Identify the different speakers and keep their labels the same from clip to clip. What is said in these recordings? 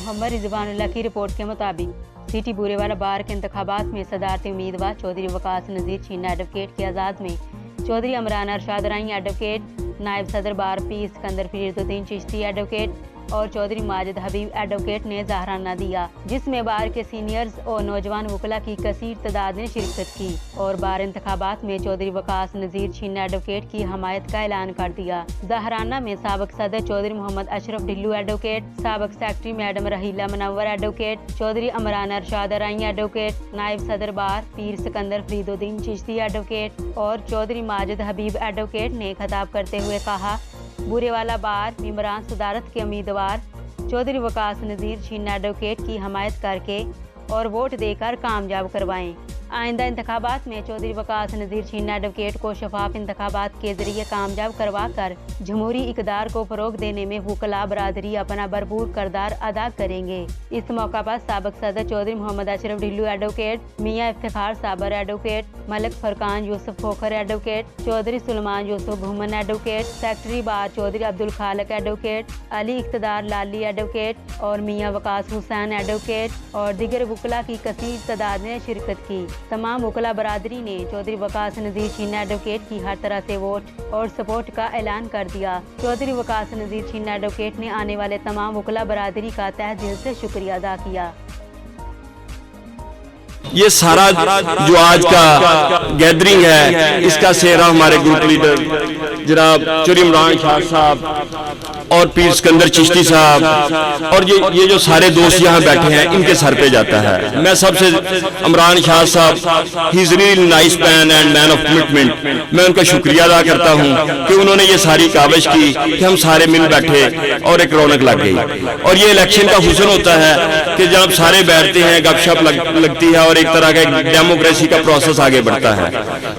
Speaker 1: मोहम्मद रिजवानुल्लाह की रिपोर्ट के मुताबिक सिटी बूरेवाला बार के इंतखाबात में सदारती उम्मीदवार चौधरी वकास नज़ीर छीना एडवोकेट के आज़ाद में चौधरी अमरान अरशाद राई एडवोकेट, नायब सदर बार पी सिकंदर फरीदुद्दीन चिश्ती एडवोकेट और चौधरी माजिद हबीब एडवोकेट ने ज़हराना दिया, जिसमें बार के सीनियर्स और नौजवान वकला की कसीर तादाद ने शिरकत की और बार इंतखाबात में चौधरी वकास नज़ीर छीना एडवोकेट की हमायत का ऐलान कर दिया। ज़हराना में साबिक सदर चौधरी मोहम्मद अशरफ ढिल्लू एडवोकेट, साबिक secretary madam Raheela Munawwar advocate, Chaudhry Amran Arshad Rai advocate, नायब सदर बार पीर सिकंदर फरीदुद्दीन चिश्ती एडवोकेट और चौधरी माजिद हबीब एडवोकेट ने खिताब करते हुए कहा, बूरेवाला बार मेंबरान सदारत के उम्मीदवार चौधरी वकास नज़ीर छीना एडवोकेट की हमायत करके और वोट देकर कामयाब करवाएं। आइंदा इंतखाबात में चौधरी वकास नज़ीर छीना एडवोकेट को शफाफ इंतखाबात के जरिए कामयाब करवा कर जमहूरी इक़दार को फ़रोग़ देने में वकला बरादरी अपना भरपूर किरदार अदा करेंगे। इस मौका पर साबिक सदर Chaudhry Mohammad Ashraf Dhillu advocate, Mian Iftikhar Sabir advocate, Malik Furqan Yousuf Khokhar advocate, Chaudhry Suleman Yousuf Bhuman advocate, secretary bar Chaudhry Abdul Khaliq advocate, Ali Iqtidar Lali advocate और मियाँ वकास हुसैन एडवोकेट और दीगर वकला की कसीर तादाद ने शिरकत की। तमाम वकला बरादरी ने चौधरी वकास नज़ीर छीना एडवोकेट की हर तरह से वोट और सपोर्ट का ऐलान कर दिया। चौधरी वकास नज़ीर छीना एडवोकेट ने आने वाले तमाम वकला बरादरी का तहे दिल से शुक्रिया अदा किया।
Speaker 2: ये सारा जो आज का गैदरिंग है, इसका सेहरा हमारे ग्रुप लीडर जनाब चौधरी इमरान शाह साहब और पीर सिकंदर चिश्ती साहब और ये जो सारे दोस्त यहाँ बैठे हैं, इनके सर पे जाता है। मैं सबसे इमरान शाह साहब, he is really nice man and man of commitment, मैं उनका शुक्रिया अदा करता हूँ कि उन्होंने ये सारी काविश की कि हम सारे मिल बैठे और एक रौनक लग गई। और ये इलेक्शन का हुस्न होता है कि जब सारे बैठते हैं, गपशप लगती है और एक तरह का एक डेमोक्रेसी का प्रोसेस आगे बढ़ता है।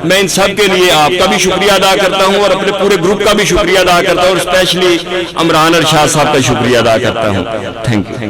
Speaker 2: मैं इन सब के लिए आपका भी शुक्रिया अदा करता हूं और अपने पूरे ग्रुप का भी शुक्रिया अदा करता हूं और स्पेशली इमरान अरशाद साहब का शुक्रिया अदा करता हूं। Thank you.